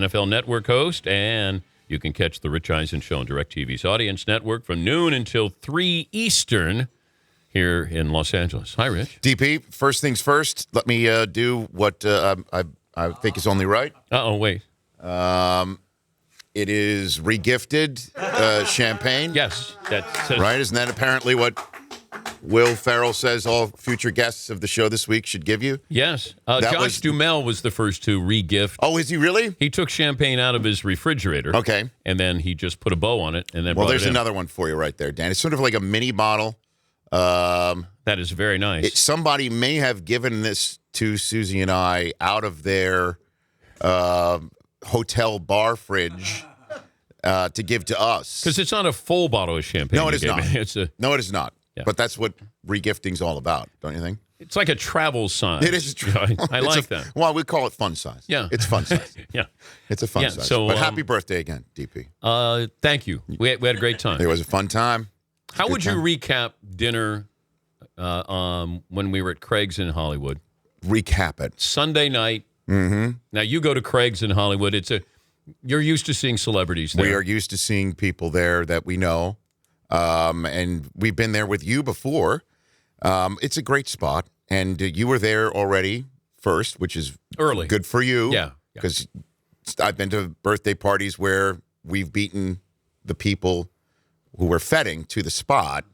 NFL Network host, and you can catch the Rich Eisen Show on DirecTV's Audience Network from noon until 3 Eastern here in Los Angeles. Hi, Rich. DP, first things first, let me do what I think is only right. Wait. It is regifted champagne. Yes. That says, right? Isn't that apparently what Will Ferrell says all future guests of the show this week should give you? Yes. Josh Duhamel was the first to re-gift. Oh, is he really? He took champagne out of his refrigerator. Okay. And then he just put a bow on it and then Well, brought there's it in. another one for you right there, Dan. It's sort of like a mini bottle. That is very nice. Somebody may have given this to Susie and I out of their hotel bar fridge to give to us. Because it's not a full bottle of champagne. No, it is not. No, it is not. Yeah. But that's what regifting's all about, don't you think? It's like a travel size. It is true. I like that. Well, we call it fun size. Yeah. It's fun size. Yeah. It's a fun size. So, but happy birthday again, DP. Thank you. We had a great time. It was a fun time. How would you recap dinner when we were at Craig's in Hollywood? Recap it. Sunday night. Mm-hmm. Now, you go to Craig's in Hollywood. You're used to seeing celebrities there. We are used to seeing people there that we know. And we've been there with you before. It's a great spot. And you were there already first, which is early. Good for you. Yeah. Because I've been to birthday parties where we've beaten the people who we're feting to the spot,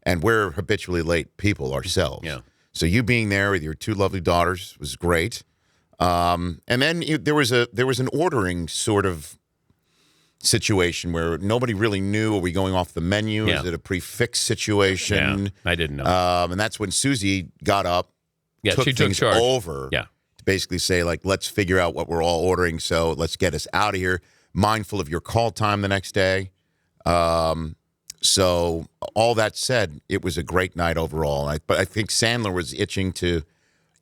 and we're habitually late people ourselves. Yeah. So you being there with your two lovely daughters was great. And then there was an ordering sort of situation where nobody really knew, are we going off the menu? Yeah. Is it a prefix situation? Yeah, I didn't know. And that's when Susie got up, took things charge over to basically say, like, let's figure out what we're all ordering, so let's get us out of here, mindful of your call time the next day. So all that said, it was a great night overall. But I think Sandler was itching to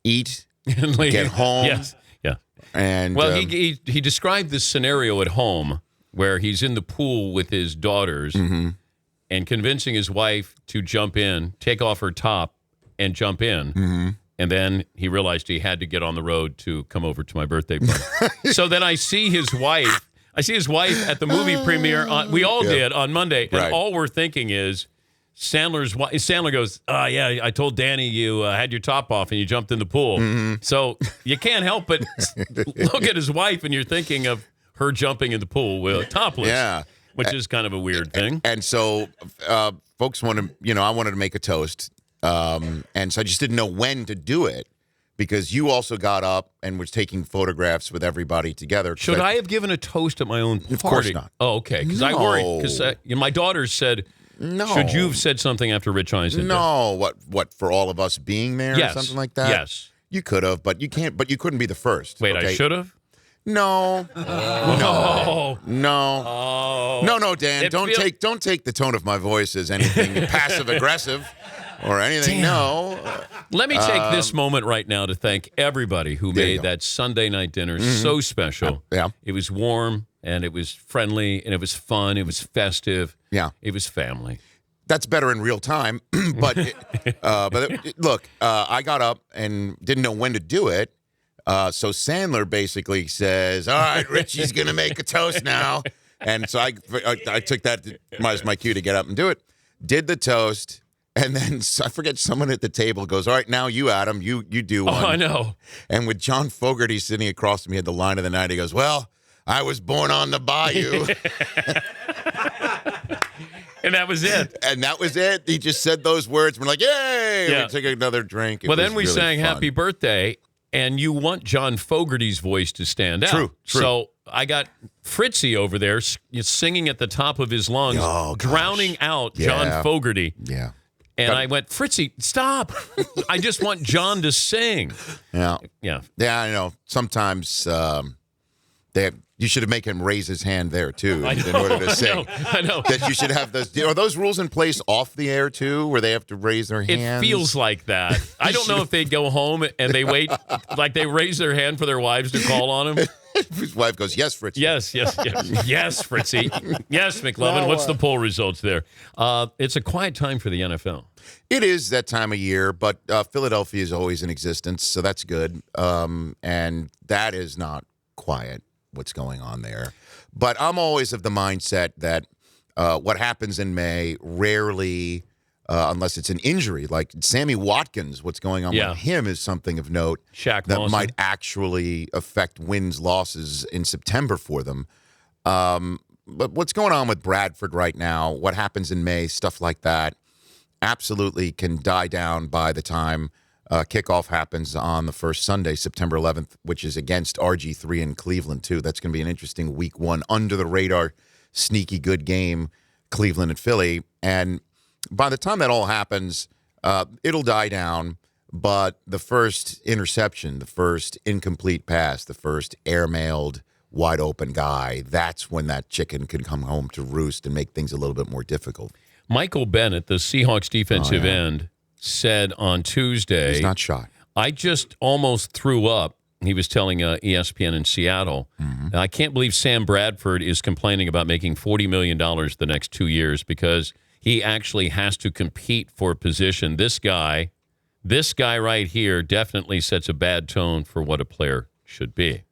eat, get home. Yes. Yeah. And he described this scenario at home where he's in the pool with his daughters and convincing his wife to jump in, take off her top, and jump in. Mm-hmm. And then he realized he had to get on the road to come over to my birthday party. So then I see his wife. At the movie premiere. We all did on Monday. And all we're thinking is Sandler goes, yeah, I told Danny you had your top off and you jumped in the pool. Mm-hmm. So you can't help but look at his wife and you're thinking of her jumping in the pool topless. Yeah. Which is kind of a weird thing. And so folks I wanted to make a toast. And so I just didn't know when to do it because you also got up and was taking photographs with everybody together. Should I have given a toast at my own party? Of course not. Oh, okay. Because I worried. Because my daughter said, no. Should you have said something after Rich Eisen? No. What, for all of us being there or something like that? Yes. You could have, but you can't. But you couldn't be the first. Wait, okay? I should have? No. Oh. No. Oh. No, Dan. Don't take the tone of my voice as anything passive aggressive or anything. Damn. No. Let me take this moment right now to thank everybody who made that Sunday night dinner so special. Yeah. It was warm and it was friendly and it was fun. It was festive. Yeah. It was family. That's better in real time. But look, I got up and didn't know when to do it. So Sandler basically says, all right, Richie's going to make a toast now. And so I took that as my cue to get up and do it. Did the toast. And then I forget, someone at the table goes, all right, now you, Adam, you do one. Oh, I know. And with John Fogerty sitting across from me at the line of the night, he goes, well, I was born on the bayou. And that was it. And that was it. He just said those words. We're like, yay! Yeah. We took another drink. Well, then we sang Happy Birthday, and you want John Fogerty's voice to stand out. True. So I got Fritzy over there singing at the top of his lungs, drowning out John Fogerty. Yeah. And I went, Fritzy, stop. I just want John to sing. Yeah. Yeah. Yeah, I know. Sometimes you should have made him raise his hand there, too, in order to sing. I know. That you should have those. Are those rules in place off the air, too, where they have to raise their hands? It feels like that. I don't know if they'd go home and they wait, like they raise their hand for their wives to call on him. His wife goes, yes, Fritzy. Yes. Yes, Fritzy. Yes, McLovin. What's the poll results there? It's a quiet time for the NFL. It is that time of year, but Philadelphia is always in existence, so that's good. And that is not quiet what's going on there. But I'm always of the mindset that what happens in May rarely, unless it's an injury, like Sammy Watkins, what's going on with him is something of note that might actually affect wins, losses in September for them. But what's going on with Bradford right now, what happens in May, stuff like that, absolutely can die down by the time kickoff happens on the first Sunday, September 11th, which is against RG3 in Cleveland, too. That's going to be an interesting week one, under-the-radar, sneaky good game, Cleveland and Philly. And by the time that all happens, it'll die down. But the first interception, the first incomplete pass, the first airmailed wide-open guy, that's when that chicken can come home to roost and make things a little bit more difficult. Michael Bennett, the Seahawks defensive end, said on Tuesday, he's not shot. I just almost threw up. He was telling ESPN in Seattle, I can't believe Sam Bradford is complaining about making $40 million the next 2 years because he actually has to compete for a position. This guy right here definitely sets a bad tone for what a player should be.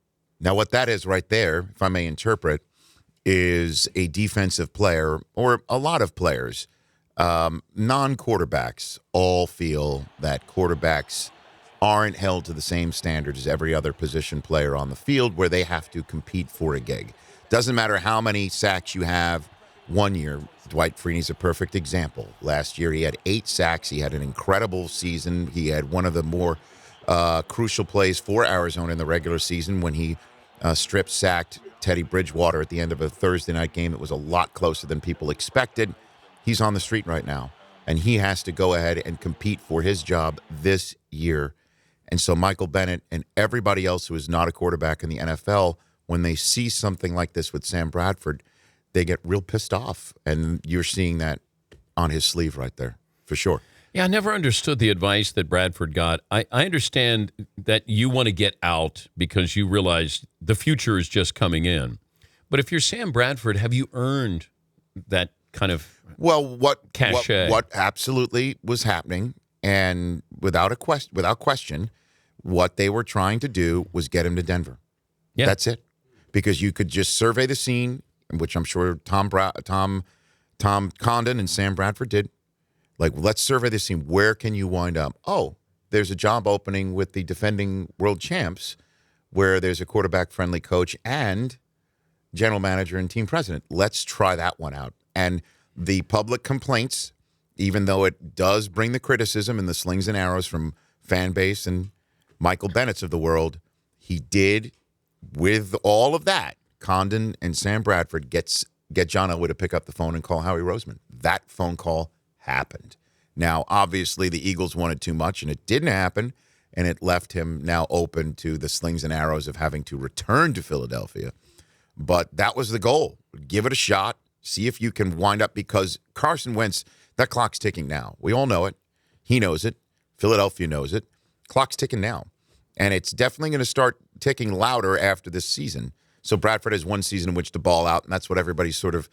Now, what that is right there, if I may interpret, is a defensive player, or a lot of players, non-quarterbacks, all feel that quarterbacks aren't held to the same standard as every other position player on the field where they have to compete for a gig. Doesn't matter how many sacks you have. 1 year, Dwight Freeney's a perfect example. Last year he had 8 sacks. He had an incredible season. He had one of the more crucial plays for Arizona in the regular season when he strip-sacked Teddy Bridgewater at the end of a Thursday night game that was a lot closer than people expected. He's on the street right now, and he has to go ahead and compete for his job this year. And so Michael Bennett and everybody else who is not a quarterback in the NFL, when they see something like this with Sam Bradford, they get real pissed off. And you're seeing that on his sleeve right there, for sure. Yeah, I never understood the advice that Bradford got. I understand that you want to get out because you realize the future is just coming in. But if you're Sam Bradford, have you earned that kind of cachet? What absolutely was happening, and without question, what they were trying to do was get him to Denver. Yeah. That's it. Because you could just survey the scene, which I'm sure Tom Condon and Sam Bradford did. Like, let's survey the scene. Where can you wind up? Oh, there's a job opening with the defending world champs where there's a quarterback-friendly coach and general manager and team president. Let's try that one out. And the public complaints, even though it does bring the criticism and the slings and arrows from fan base and Michael Bennett's of the world, he did, with all of that, Condon and Sam Bradford get John Elway to pick up the phone and call Howie Roseman. That phone call happened. Now, obviously, the Eagles wanted too much, and it didn't happen, and it left him now open to the slings and arrows of having to return to Philadelphia. But that was the goal. Give it a shot. See if you can wind up, because Carson Wentz, that clock's ticking now. We all know it. He knows it. Philadelphia knows it. Clock's ticking now. And it's definitely going to start ticking louder after this season. So Bradford has one season in which to ball out, and that's what everybody sort of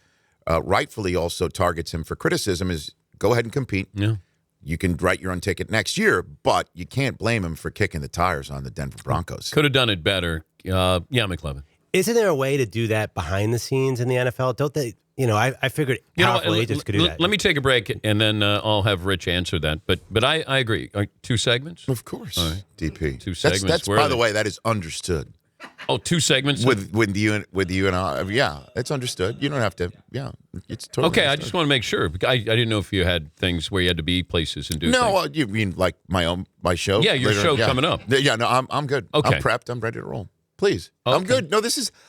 rightfully also targets him for criticism is, go ahead and compete. Yeah. You can write your own ticket next year, but you can't blame him for kicking the tires on the Denver Broncos. Could have done it better. McLevin. Isn't there a way to do that behind the scenes in the NFL? Don't they? I figured powerful agents could do that. Let me take a break, and then I'll have Rich answer that. But I agree. 2 segments? Of course. All right. DP. 2 segments. That's by the way, that is understood. Oh, 2 segments? With you and I. Yeah, it's understood. You don't have to. Yeah, it's totally okay, understood. I just want to make sure. I didn't know if you had things where you had to be places and do things. No, you mean like my show? Yeah, your show coming up. Yeah, no, I'm good. Okay. I'm prepped. I'm ready to roll. Please. Okay. I'm good. No,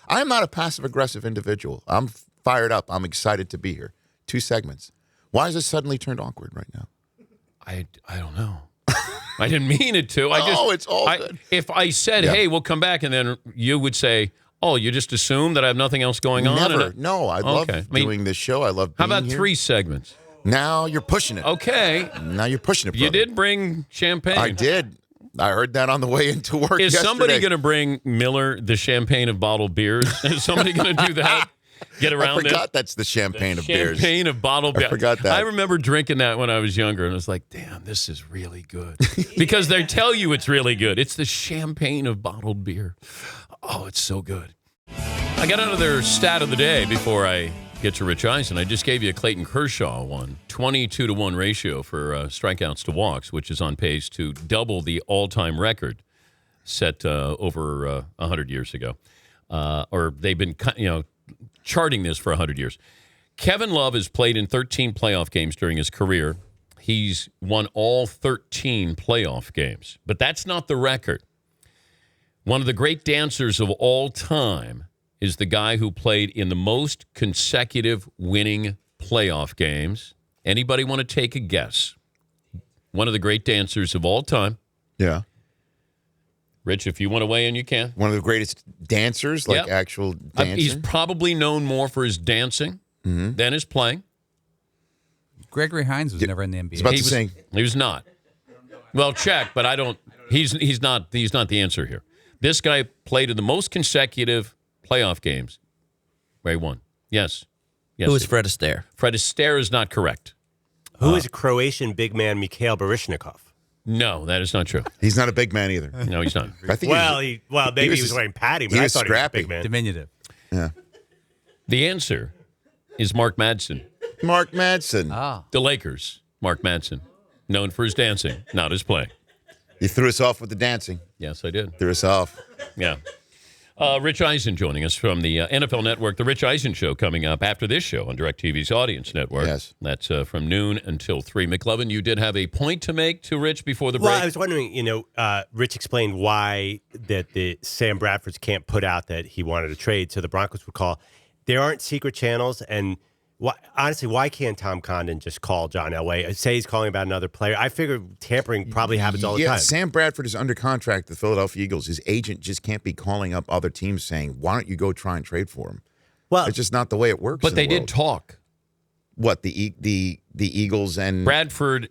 I'm not a passive-aggressive individual. I'm fired up. I'm excited to be here. 2 segments. Why is it suddenly turned awkward right now? I don't know. I didn't mean it to. It's all good. If I said, hey, we'll come back, and then you would say, oh, you just assume that I have nothing else going on? Never. No, I love doing this show. I love being How about here. 3 segments? Now you're pushing it. Okay. Now you're pushing it, brother. You did bring champagne. I did. I heard that on the way into work Is yesterday. somebody going to bring Miller the champagne of bottled beers? Is somebody going to do that? Get around it? I forgot that's the champagne of beers. Champagne of bottled beer. I forgot that. I remember drinking that when I was younger, and I was like, damn, this is really good. Because they tell you it's really good. It's the champagne of bottled beer. Oh, it's so good. I got another stat of the day before I get to Rich Eisen. I just gave you a Clayton Kershaw one, 22-1 ratio for strikeouts to walks, which is on pace to double the all-time record set over 100 years ago. Or they've been, charting this for 100 years. Kevin Love has played in 13 playoff games during his career. He's won all 13 playoff games. But that's not the record. One of the great dancers of all time is the guy who played in the most consecutive winning playoff games. Anybody want to take a guess? One of the great dancers of all time. Yeah. Rich, if you want to weigh in, you can. One of the greatest dancers, like actual dancing. He's probably known more for his dancing than his playing. Gregory Hines was never in the NBA. He was not. Well, check, but I don't. He's not the answer here. This guy played in the most consecutive playoff games. Ray won. Yes. Who was Fred Astaire? Fred Astaire is not correct. Who is Croatian big man Mikhail Baryshnikov? No, that is not true. He's not a big man either. No, he's not. I think maybe he was wearing padding, but I thought scrappy. he was a big man. Diminutive. Yeah. The answer is Mark Madsen. Mark Madsen. Oh. The Lakers, Mark Madsen. Known for his dancing, not his playing. You threw us off with the dancing. Yes, I did. Threw us off. Yeah. Rich Eisen joining us from the NFL Network. The Rich Eisen Show coming up after this show on DirecTV's Audience Network. Yes. That's from noon until 3. McLovin, you did have a point to make to Rich before the break. Well, I was wondering, Rich explained why that the Sam Bradford's can't put out that he wanted a trade, so the Broncos would call. There aren't secret channels, and honestly, why can't Tom Condon just call John Elway, say he's calling about another player? I figure tampering probably happens all the time. Sam Bradford is under contract with the Philadelphia Eagles. His agent just can't be calling up other teams saying, why don't you go try and trade for him? Well, it's just not the way it works. But they did talk. What, the Eagles and Bradford?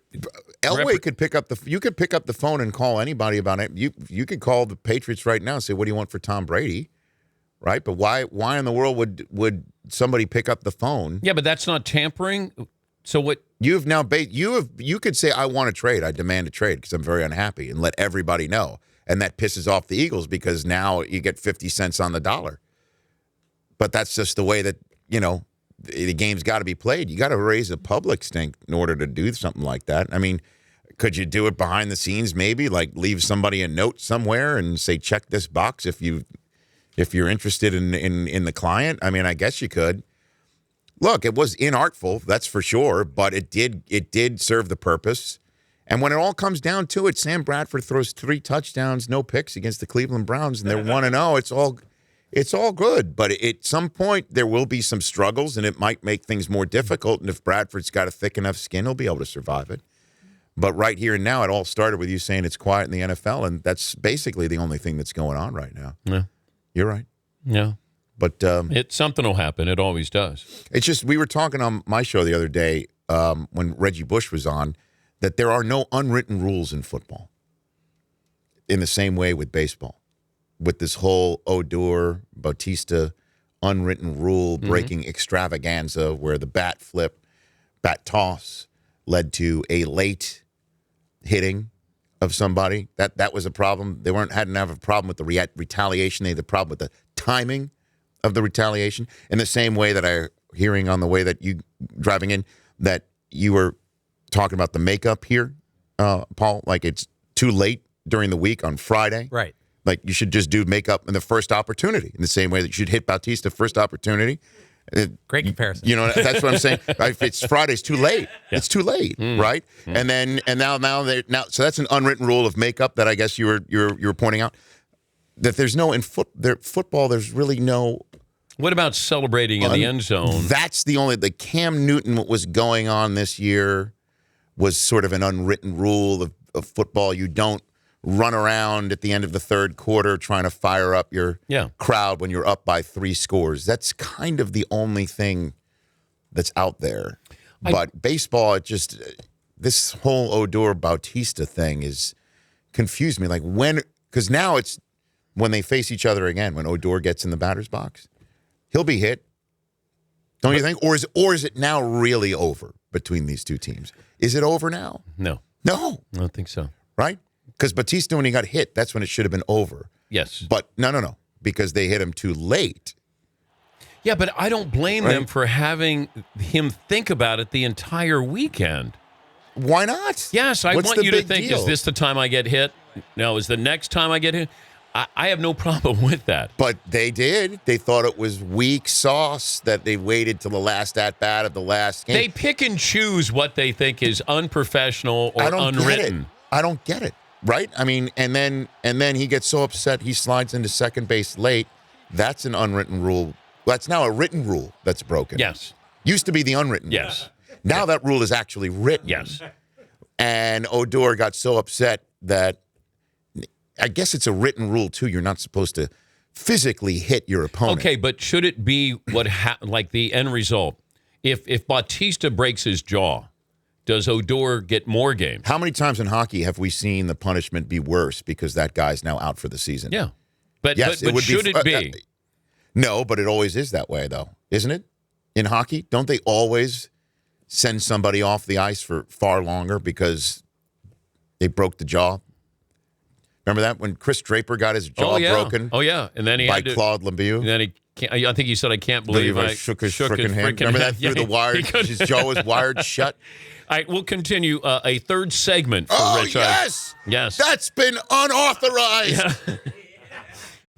Elway could pick up you could pick up the phone and call anybody about it. You could call the Patriots right now and say, what do you want for Tom Brady? Right? But why in the world would somebody pick up the phone? Yeah, but that's not tampering. So what? You've now you could say, I want to trade. I demand a trade because I'm very unhappy, and let everybody know. And that pisses off the Eagles because now you get 50 cents on the dollar. But that's just the way that, the game's got to be played. You got to raise a public stink in order to do something like that. I mean, could you do it behind the scenes maybe? Like leave somebody a note somewhere and say, check this box if you're interested in the client. I mean, I guess you could. Look, it was inartful, that's for sure, but it did serve the purpose. And when it all comes down to it, Sam Bradford throws 3 touchdowns, no picks against the Cleveland Browns, and they're 1-0. It's all good. But at some point, there will be some struggles, and it might make things more difficult. And if Bradford's got a thick enough skin, he'll be able to survive it. But right here and now, it all started with you saying it's quiet in the NFL, and that's basically the only thing that's going on right now. Yeah. You're right. Yeah. But something will happen. It always does. It's just we were talking on my show the other day when Reggie Bush was on that there are no unwritten rules in football in the same way with baseball. With this whole Odor, Bautista unwritten rule breaking extravaganza where the bat toss led to a late hitting of somebody. That was a problem. They hadn't have a problem with the retaliation. They had the problem with the timing of the retaliation. In the same way that I'm hearing on the way that you driving in that you were talking about the makeup here, Paul, like it's too late during the week on Friday. Right. Like you should just do makeup in the first opportunity in the same way that you should hit Bautista first opportunity. Great comparison. That's what I'm saying. If it's Friday's too late. Yeah. It's too late, right? And now so that's an unwritten rule of makeup that I guess you were pointing out that there's no football. There's really no. What about celebrating in the end zone? That's the Cam Newton. What was going on this year was sort of an unwritten rule of football. You don't run around at the end of the third quarter trying to fire up your crowd when you're up by 3 scores. That's kind of the only thing that's out there. But baseball, this whole Odor Bautista thing is confused me. Like because now it's when they face each other again, when Odor gets in the batter's box, he'll be hit. Don't you think? Or is it now really over between these two teams? Is it over now? No. I don't think so. Right? Because Bautista, when he got hit, that's when it should have been over. Yes. But no. Because they hit him too late. Yeah, but I don't blame them for having him think about it the entire weekend. Why not? Yes, I want you to think, deal? is this the time I get hit? No, is the next time I get hit? I have no problem with that. But they did. They thought it was weak sauce that they waited till the last at-bat of the last game. They pick and choose what they think is unprofessional or unwritten. I don't get it, right? I mean, and then he gets so upset he slides into second base late. That's an unwritten rule. That's now a written rule that's broken. Yes. Used to be the unwritten rule. Yes. Now that rule is actually written. Yes. And Odor got so upset that I guess it's a written rule, too. You're not supposed to physically hit your opponent. Okay, but should it be like the end result? If Bautista breaks his jaw, does Odor get more games? How many times in hockey have we seen the punishment be worse because that guy's now out for the season? Yeah. But, yes, but should it be? No, but it always is that way, though, isn't it? In hockey, don't they always send somebody off the ice for far longer because they broke the jaw? Remember that when Chris Draper got his jaw broken? Oh yeah, and then he by had to, Claude Lemieux. And then he can't, I think he said, "I can't believe I shook his freaking hand." Remember that through the wire? His jaw was wired shut. All right, we'll continue a third segment for Rich. Yes, yes, that's been unauthorized. Yeah.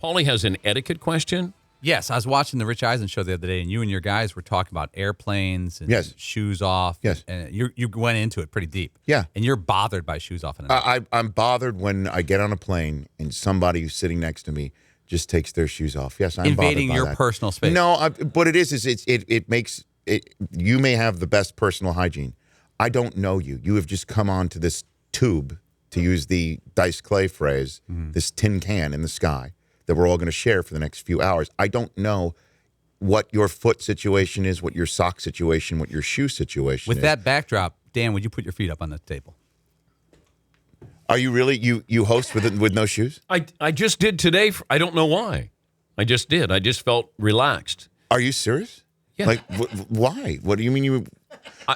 Paulie has an etiquette question. Yes, I was watching the Rich Eisen show the other day, and you and your guys were talking about airplanes and shoes off. Yes. And you went into it pretty deep. Yeah. And you're bothered by shoes off. I'm bothered when I get on a plane and somebody who's sitting next to me just takes their shoes off. Yes, I'm invading bothered by your that. personal space. No, what it is it makes it. You may have the best personal hygiene. I don't know you. You have just come onto this tube, to use the Dice Clay phrase, this tin can in the sky that we're all going to share for the next few hours. I don't know what your foot situation is, what your sock situation, what your shoe situation is. With that backdrop, Dan, would you put your feet up on the table? Are you really? You host with no shoes? I just did today. I don't know why. I just did. I just felt relaxed. Are you serious? Yeah. Like, why? What do you mean you...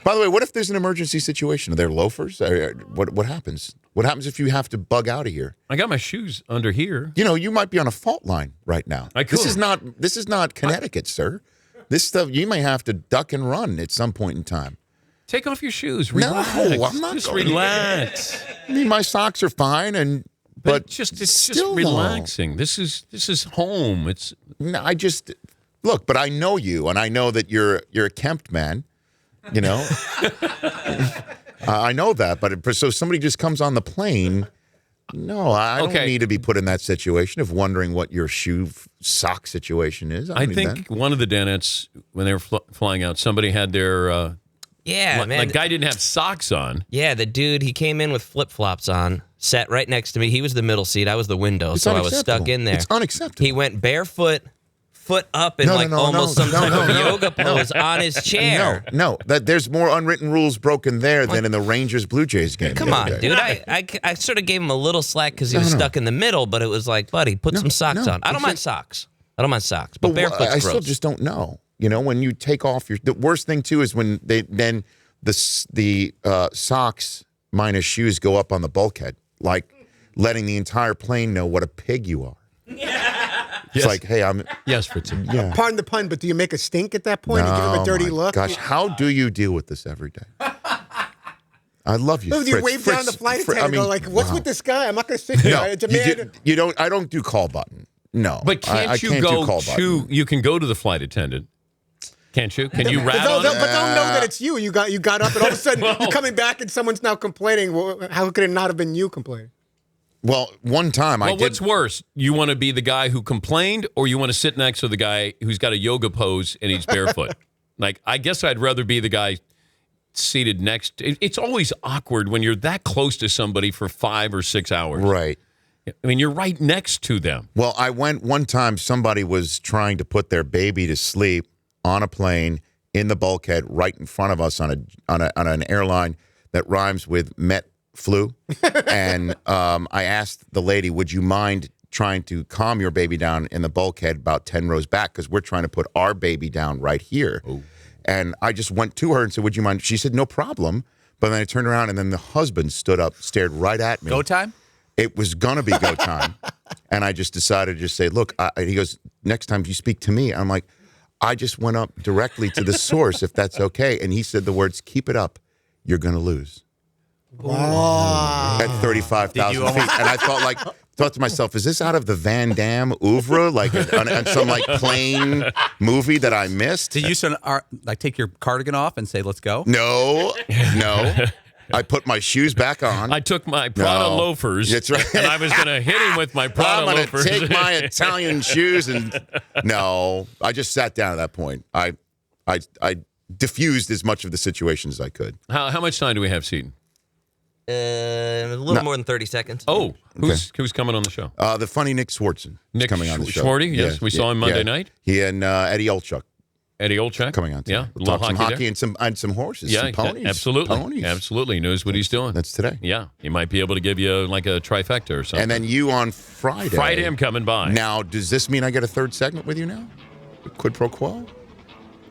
By the way, what if there's an emergency situation? Are there loafers? What happens? What happens if you have to bug out of here? I got my shoes under here. You know, you might be on a fault line right now. This is not Connecticut, sir. This stuff, you may have to duck and run at some point in time. Take off your shoes. Relax. No, I'm not. Just relax. I mean, my socks are fine, but it's just relaxing. This is home. It's. No, look, but I know you, and I know that you're a Kempt man. You know, I know that, but so somebody just comes on the plane. No, I don't need to be put in that situation of wondering what your sock situation is. I think one of the Dennett's, when they were flying out, somebody had their man. The guy didn't have socks on. Yeah, the dude, he came in with flip-flops on, sat right next to me. He was the middle seat. I was the window, so I was stuck in there. It's unacceptable. He went barefoot, foot up, and almost some type of yoga pose on his chair. No, there's more unwritten rules broken there than in the Rangers-Blue Jays game. Come on, dude. I sort of gave him a little slack because he was stuck in the middle, but it was like, buddy, put some socks on. I don't mind socks. But barefoot's gross. I still just don't know. You know, when you take off the worst thing too is when the socks minus shoes go up on the bulkhead, like letting the entire plane know what a pig you are. It's like, hey, Yes, Fritzy. Yeah. Pardon the pun, but do you make a stink at that point and give him a dirty look? Gosh, how do you deal with this every day? I love you, Do you wave down the flight attendant and go like, what's with this guy? I'm not going to sit here. I demand... you don't. I don't do call button. No. But can't you go to, you can go to the flight attendant. Can't you? Can you rat on But it? don't know that it's you. You got up and all of a sudden you're coming back and someone's now complaining. Well, how could it not have been you complaining? Well, one time I did. What's worse? You want to be the guy who complained, or you want to sit next to the guy who's got a yoga pose and he's barefoot? Like, I guess I'd rather be the guy seated next. It's always awkward when you're that close to somebody for 5 or 6 hours. Right. I mean, you're right next to them. Well, I went one time. Somebody was trying to put their baby to sleep on a plane in the bulkhead right in front of us on an airline that rhymes with Met Flu. And I asked the lady, would you mind trying to calm your baby down in the bulkhead about 10 rows back? Because we're trying to put our baby down right here. Ooh. And I just went to her and said, would you mind? She said, no problem. But then I turned around and then the husband stood up, stared right at me. Go time? It was going to be go time. And I just decided to just say, look, he goes, next time you speak to me, I'm like, I just went up directly to the source, if that's okay. And he said the words, keep it up. You're going to lose. Wow. At 35,000 feet. And I thought to myself, is this out of the Van Damme oeuvre? Like on some like plane movie that I missed? Did you take your cardigan off and say, let's go? No. I put my shoes back on. I took my Prada loafers. That's right. And I was going to hit him with my Prada loafers. I'm going to take my Italian shoes and no, I just sat down at that point. I diffused as much of the situation as I could. How much time do we have, Seton? A little more than 30 seconds. Oh, who's coming on the show? The funny Nick Swartzen. Nick coming on the show. Swarty, yes. We saw him Monday night. He and Eddie Olchuk. Eddie Olchuk coming on. Yeah. We'll talk some hockey and some horses, some ponies. Absolutely. Ponies. Absolutely. He knows what he's doing. That's today. Yeah. He might be able to give you like a trifecta or something. And then you on Friday. Friday I'm coming by. Now, does this mean I get a third segment with you now? Quid pro quo?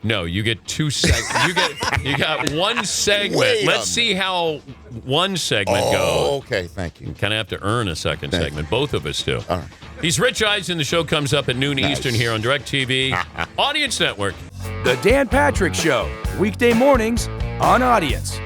No, you get 2 segments. You got 1 segment. Let's see how 1 segment goes. Okay, thank you. Kind of have to earn a second segment. Both of us do. All right. He's Rich Eisen. The show comes up at noon Eastern here on DirecTV. Audience Network. The Dan Patrick Show, weekday mornings on Audience.